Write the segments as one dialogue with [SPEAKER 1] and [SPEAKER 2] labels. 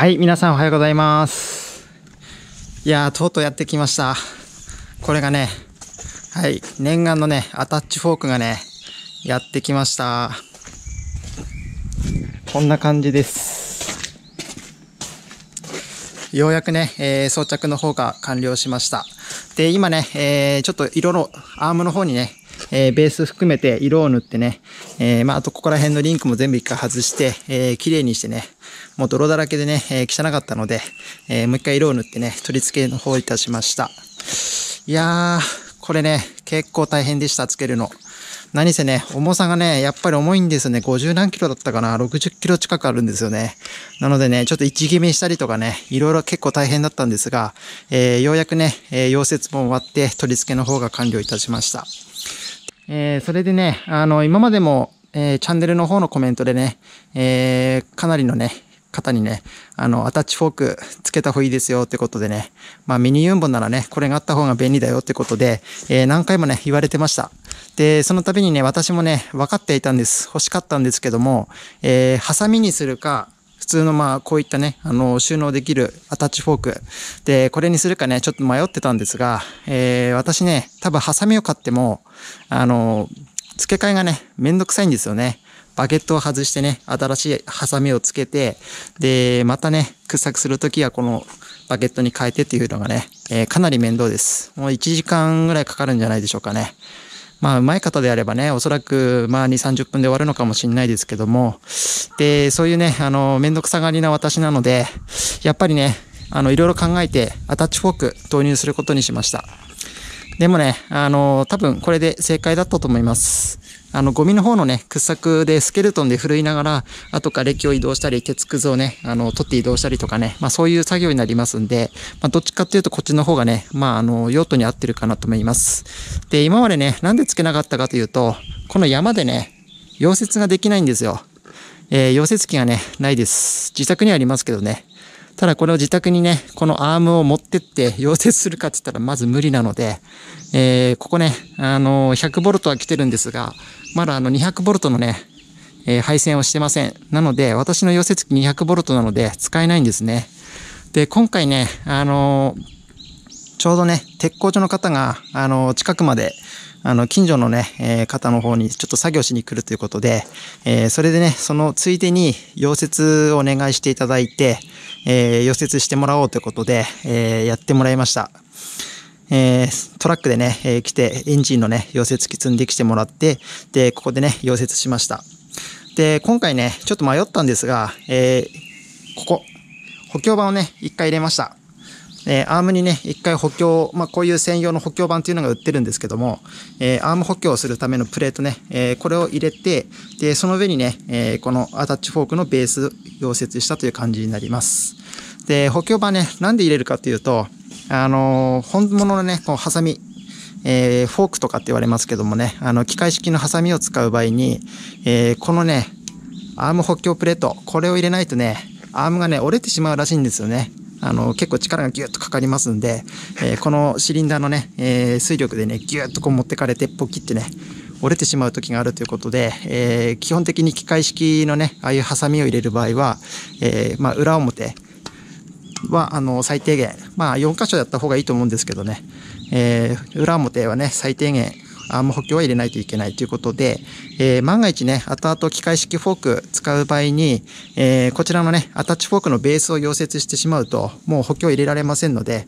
[SPEAKER 1] はい、皆さんおはようございます。いやー、とうとうやってきました。これがね、はい、念願のね、アタッチフォークがね、やってきました。こんな感じです。ようやくね、装着の方が完了しました。で、今ね、ちょっと色のアームの方にね、ベース含めて色を塗ってね、あとここら辺のリンクも全部一回外して、綺麗にしてね、もう泥だらけでね、汚かったので、もう一回色を塗ってね、取り付けの方いたしました。いやー、これね、結構大変でした、つけるの。何せね、重さがね、やっぱり重いんですよね。50何キロだったかな、60キロ近くあるんですよね。なのでね、ちょっと位置決めしたりとかね、いろいろ結構大変だったんですが、ようやくね、溶接も終わって取り付けの方が完了いたしました。それでね、今までも、チャンネルの方のコメントでね、かなりのね、方にね、アタッチフォークつけた方がいいですよってことでね、ミニユンボならね、これがあった方が便利だよってことで、何回もね、言われてました。で、その度にね、私もね、分かっていたんです。欲しかったんですけども、ハサミにするか、普通のこういったね、収納できるアタッチフォーク。で、これにするかね、ちょっと迷ってたんですが、私ね、多分ハサミを買っても、付け替えがね、めんどくさいんですよね。バケットを外してね、新しいハサミをつけて、で、またね、掘削するときはこのバケットに変えてっていうのがね、かなり面倒です。もう1時間ぐらいかかるんじゃないでしょうかね。うまい方であればね、おそらく2、30分で終わるのかもしれないですけども、で、そういうね、めんどくさがりな私なので、やっぱりね、いろいろ考えてアタッチフォーク導入することにしました。でもね、多分これで正解だったと思います。ゴミの方のね、掘削でスケルトンで振るいながら、後から歴を移動したり、鉄くずをね、取って移動したりとかね、そういう作業になりますんで、どっちかっていうとこっちの方がね、用途に合ってるかなと思います。で、今までね、なんでつけなかったかというと、この山でね、溶接ができないんですよ。溶接機がね、ないです。自宅にはありますけどね。ただこれを自宅にね、このアームを持ってって溶接するかって言ったらまず無理なので、ここね、100ボルトは来てるんですが、まだ200ボルトのね、配線をしてません。なので、私の溶接機200ボルトなので使えないんですね。で、今回ね、ちょうどね、鉄工所の方が、近くまで、近所のね、方の方にちょっと作業しに来るということで、それでね、そのついでに溶接をお願いしていただいて、溶接してもらおうということで、やってもらいました。トラックでね、来てエンジンのね、溶接機積んできてもらって、で、ここでね、溶接しました。で、今回ね、ちょっと迷ったんですが、ここ、補強板をね、一回入れました。アームにね、一回補強、こういう専用の補強板っていうのが売ってるんですけども、アーム補強をするためのプレートね、これを入れて、で、その上にね、このアタッチフォークのベース溶接したという感じになります。で、補強板ね、なんで入れるかっていうと、本物のね、こうハサミ、フォークとかって言われますけどもね、機械式のハサミを使う場合に、このね、アーム補強プレート、これを入れないとね、アームがね、折れてしまうらしいんですよね。結構力がギュッとかかりますんで、このシリンダーのね、水力でね、ギュッとこう持ってかれて、ポキってね、折れてしまう時があるということで、基本的に機械式のね、ああいうハサミを入れる場合は、裏表は、最低限、4箇所やった方がいいと思うんですけどね、裏表はね、最低限、アーム補強は入れないといけないということで、万が一ね、後々機械式フォーク使う場合に、こちらのね、アタッチフォークのベースを溶接してしまうと、もう補強入れられませんので、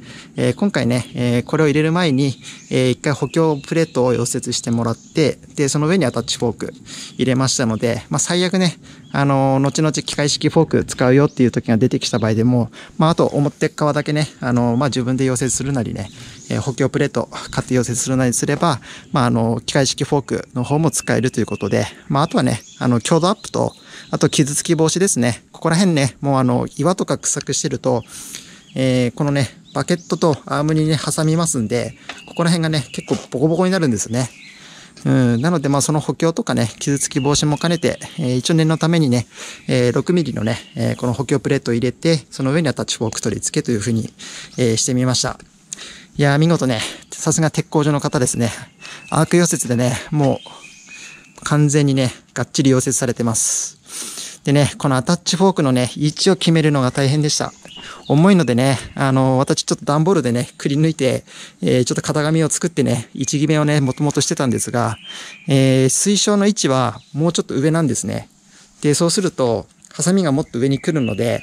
[SPEAKER 1] 今回ね、これを入れる前に、一回補強プレートを溶接してもらって、で、その上にアタッチフォーク入れましたので、最悪ね、後々機械式フォーク使うよっていう時が出てきた場合でも、あと表側だけね、自分で溶接するなりね、補強プレート買って溶接するなりすれば、機械式フォークの方も使えるということで、あとはね、強度アップと、あと傷つき防止ですね。ここら辺ね、もう岩とか掘削してると、このね、バケットとアームにね、挟みますんで、ここら辺がね、結構ボコボコになるんですね。なので、その補強とかね、傷つき防止も兼ねて、一応念のためにね、6ミリのね、この補強プレートを入れて、その上にアタッチフォーク取り付けというふうに、してみました。いやー、見事ね、さすが鉄工所の方ですね。アーク溶接でね、もう完全にね、がっちり溶接されてます。でね、このアタッチフォークのね、位置を決めるのが大変でした。重いのでね、私ちょっと段ボールでね、くり抜いて、ちょっと型紙を作ってね、位置決めをね、もともとしてたんですが、水晶の位置はもうちょっと上なんですね。で、そうすると、ハサミがもっと上に来るので、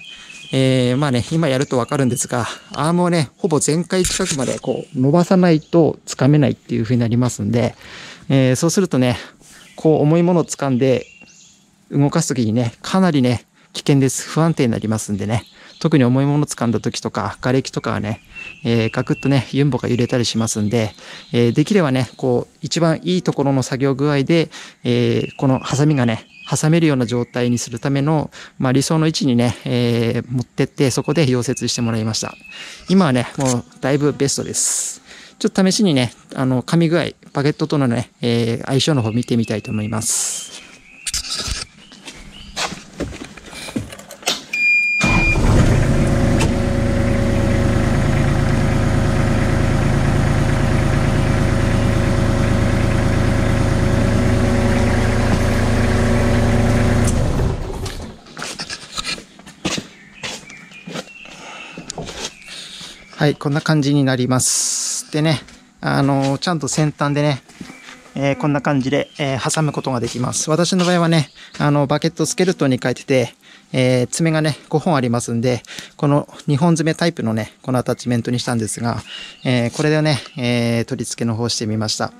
[SPEAKER 1] まあね、今やるとわかるんですが、アームをね、ほぼ全開近くまでこう伸ばさないとつかめないっていう風になりますんで、そうするとね、こう重いものを掴んで動かすときにね、かなりね、危険です。不安定になりますんでね。特に重いものを掴んだ時とか、瓦礫とかはね、ガクッとね、ユンボが揺れたりしますんで、できればね、こう、一番いいところの作業具合で、このハサミがね、挟めるような状態にするための、まあ、理想の位置にね、持ってって、そこで溶接してもらいました。今はね、もうだいぶベストです。ちょっと試しにね、噛み具合、バゲットとのね、相性の方見てみたいと思います。はい、こんな感じになります。でね、ちゃんと先端でね、こんな感じで、挟むことができます。私の場合はね、バケットスケルトンに書いてて、爪がね、5本ありますんで、この2本爪タイプのね、このアタッチメントにしたんですが、これでね、取り付けの方してみました。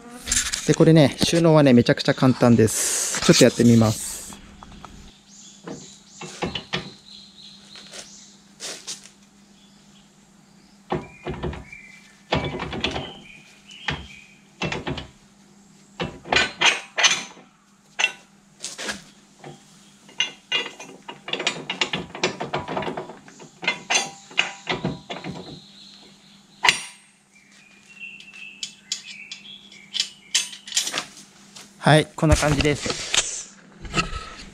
[SPEAKER 1] で、これね、収納はね、めちゃくちゃ簡単です。ちょっとやってみます。はい、こんな感じです。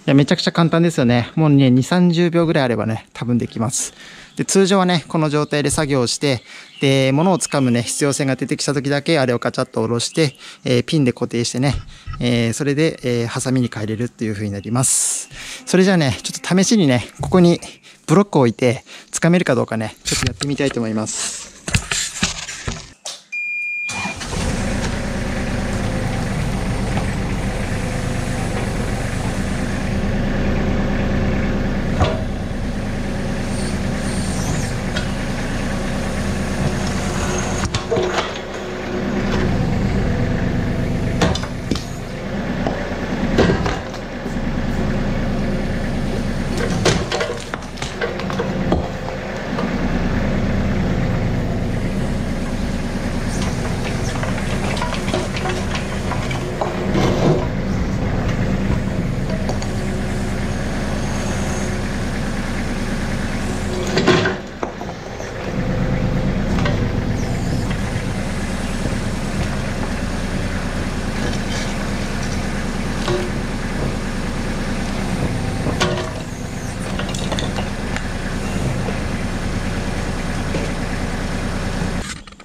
[SPEAKER 1] いや、めちゃくちゃ簡単ですよね。もうね、2、30秒ぐらいあればね、多分できます。で、通常はね、この状態で作業をして、で、物を掴むね、必要性が出てきた時だけ、あれをカチャッと下ろして、ピンで固定してね、それで、ハサミに変えれるっていう風になります。それじゃあね、ちょっと試しにね、ここにブロックを置いて、掴めるかどうかね、ちょっとやってみたいと思います。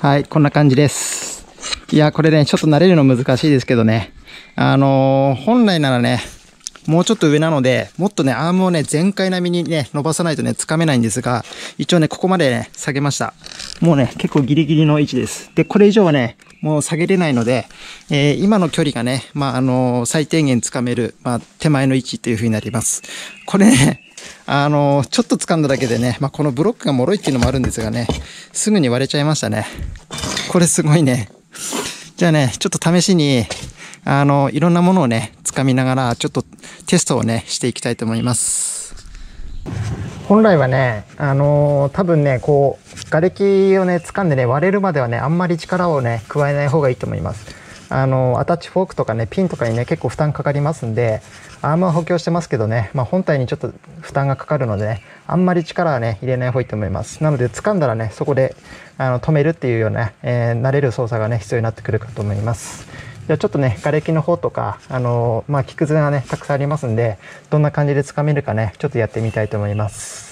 [SPEAKER 1] はい、こんな感じです。いや、これね、ちょっと慣れるの難しいですけどね。本来ならね、もうちょっと上なので、もっとね、アームをね、全開並みにね、伸ばさないとね、つかめないんですが、一応ね、ここまでね、下げました。もうね、結構ギリギリの位置です。で、これ以上はね、もう下げれないので、今の距離がね、まあ、最低限つかめる、まあ、手前の位置という風になります。これね、ちょっと掴んだだけでね、まあ、このブロックが脆いっていうのもあるんですがね、すぐに割れちゃいましたね。これすごいね。じゃあね、ちょっと試しに、いろんなものをね、掴みながら、ちょっとテストをね、していきたいと思います。本来はね、多分ね、こう、瓦礫をね、掴んでね、割れるまではね、あんまり力をね、加えない方がいいと思います。アタッチフォークとかね、ピンとかにね、結構負担かかりますんで、アームは補強してますけどね、まあ、本体にちょっと負担がかかるのでね、あんまり力はね、入れない方がいいと思います。なので、掴んだらね、そこで止めるっていうような、慣れる操作がね、必要になってくるかと思います。じゃあちょっとね、瓦礫の方とか、まあ、木くずがね、たくさんありますんで、どんな感じで掴めるかね、ちょっとやってみたいと思います。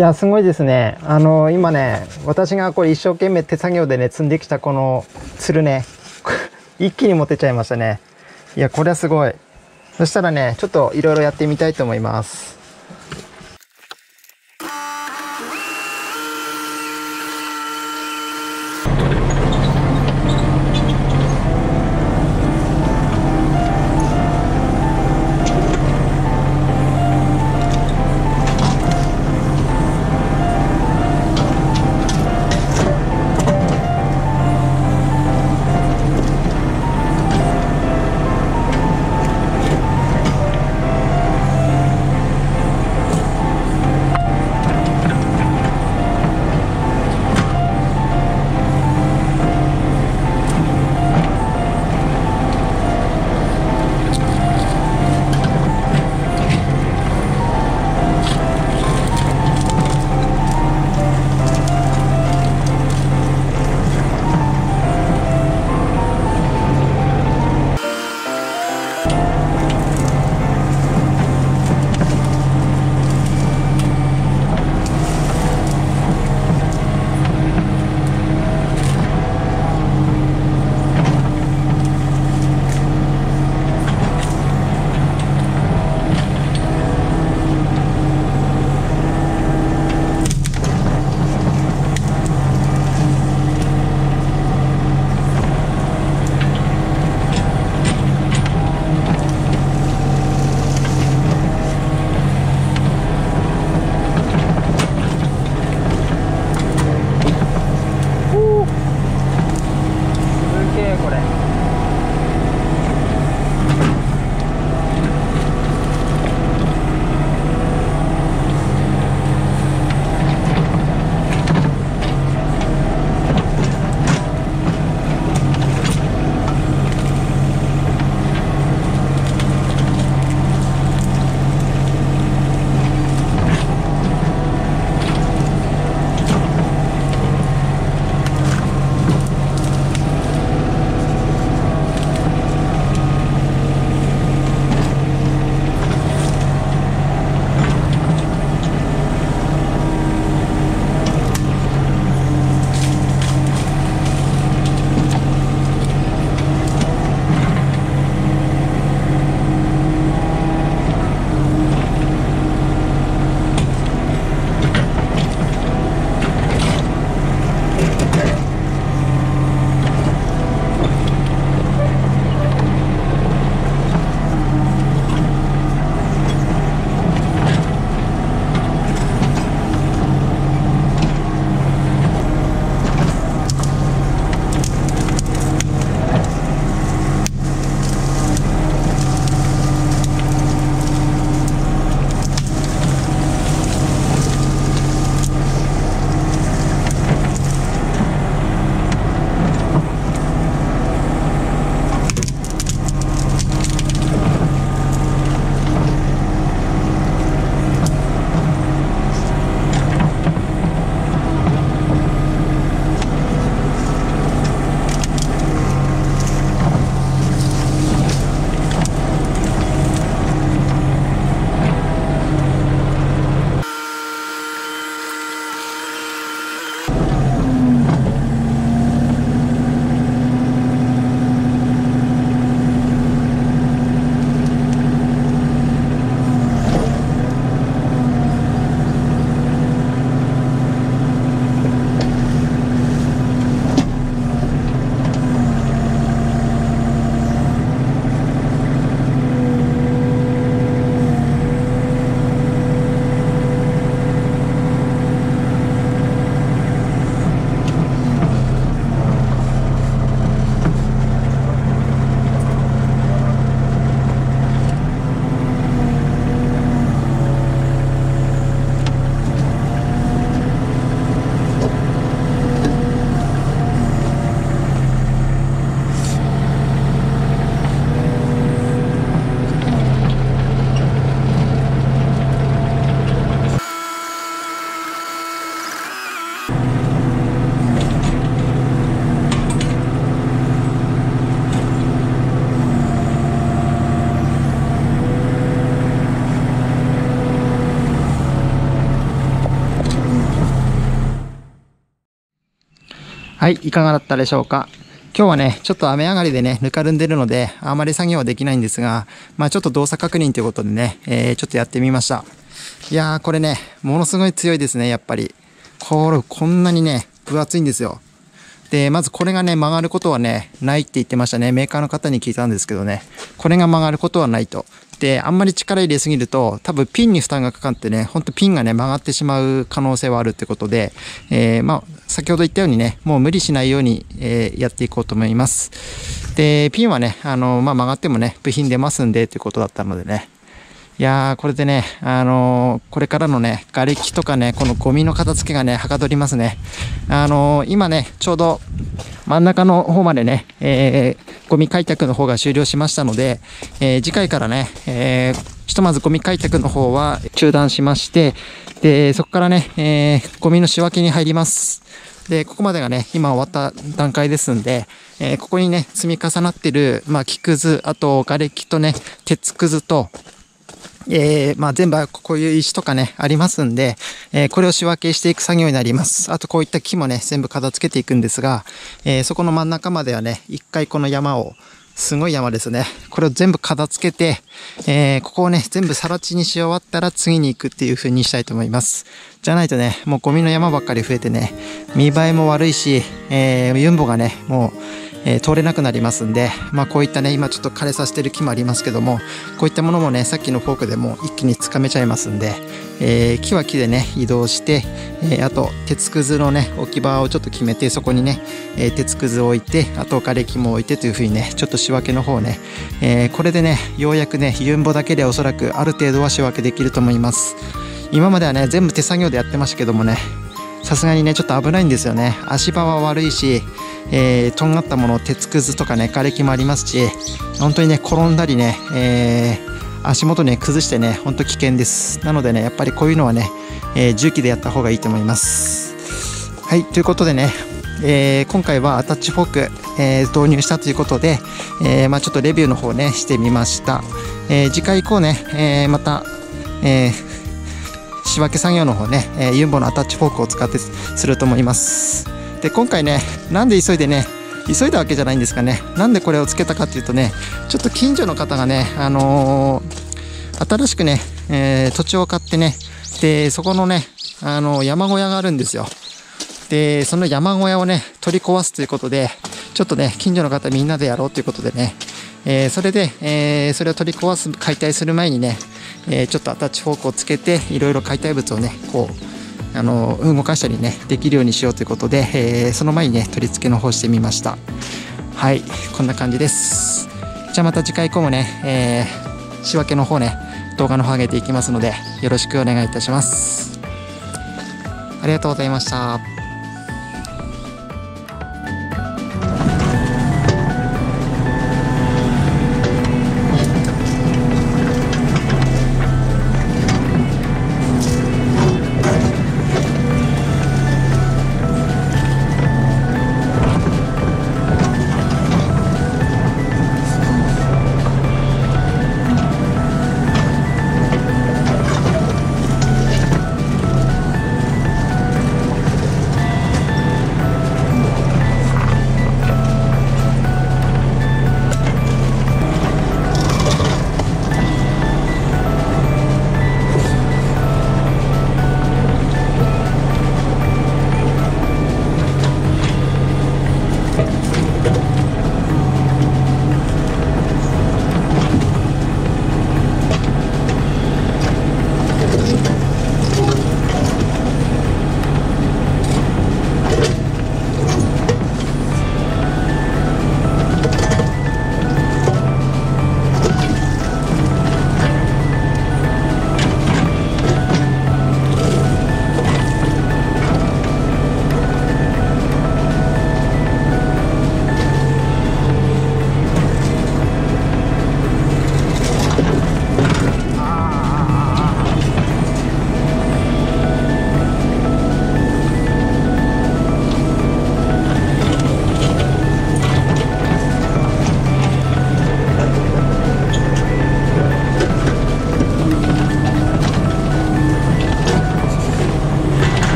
[SPEAKER 1] や、すごいですね。今ね、私がこれ一生懸命手作業でね、積んできたこのつるね、一気に持てちゃいましたね。いや、これはすごい。そしたらね、ちょっといろいろやってみたいと思います。はい、いかがだったでしょうか。今日はね、ちょっと雨上がりでね、ぬかるんでるので、あまり作業はできないんですが、ちょっと動作確認ということでね、ちょっとやってみました。いやー、これね、ものすごい強いですね、やっぱり。こんなにね、分厚いんですよ。で、まずこれがね、曲がることはね、ないって言ってましたね。メーカーの方に聞いたんですけどね、これが曲がることはないと。で、あんまり力入れすぎると、多分ピンに負担がかかってね、ほんとピンがね、曲がってしまう可能性はあるってことで、先ほど言ったようにね、もう無理しないように、やっていこうと思います。で、ピンはね、曲がってもね、部品出ますんで、ということだったのでね。いやー、これでね、これからのね、瓦礫とかね、このゴミの片付けがね、はかどりますね。今ね、ちょうど真ん中の方までね、ゴミ開拓の方が終了しましたので、次回からね、ひとまずゴミ開拓の方は中断しまして、で、そこからね、ゴミの仕分けに入ります。で、ここまでがね、今終わった段階ですんで、ここにね、積み重なってる、木くず、あと、瓦礫とね、鉄くずと、全部こういう石とかね、ありますんで、これを仕分けしていく作業になります。あとこういった木もね、全部片付けていくんですが、そこの真ん中まではね、一回この山を、すごい山ですね。これを全部片付けて、ここをね、全部更地にし終わったら次に行くっていう風にしたいと思います。じゃないとね、もうゴミの山ばっかり増えてね、見栄えも悪いし、ユンボがね、もう、通れなくなりますんで、こういったね、今ちょっと枯れさせてる木もありますけども、こういったものもね、さっきのフォークでも一気につかめちゃいますんで、木は木でね、移動して、あと、鉄くずのね、置き場をちょっと決めて、そこにね、鉄くずを置いて、あと、瓦礫も置いてというふうにね、ちょっと仕分けの方をね、これでね、ようやくね、ユンボだけでおそらくある程度は仕分けできると思います。今まではね、全部手作業でやってましたけどもね、さすがにね、ちょっと危ないんですよね。足場は悪いし、とんがったもの、鉄くずとかね、瓦礫もありますし、本当にね、転んだりね、足元ね、崩してね、本当危険です。なのでね、やっぱりこういうのはね、重機でやった方がいいと思います。はい、ということでね、今回はアタッチフォーク、導入したということで、ちょっとレビューの方ね、してみました。次回以降ね、また、仕分け作業の方ね、ユンボのアタッチフォークを使ってすると思います。で、今回ね、なんで急いだわけじゃないんですかね。なんでこれをつけたかっていうとね、ちょっと近所の方がね、新しくね、土地を買ってね、で、そこのね、山小屋があるんですよ。で、その山小屋をね、取り壊すということで、ちょっとね、近所の方みんなでやろうということでね、それで、それを取り壊す、解体する前にね、ちょっとアタッチフォークをつけて、いろいろ解体物をね、こう、動かしたりね、できるようにしようということで、その前にね、取り付けの方してみました。はい、こんな感じです。じゃあまた次回以降もね、仕分けの方ね、動画の方上げていきますので、よろしくお願いいたします。ありがとうございました。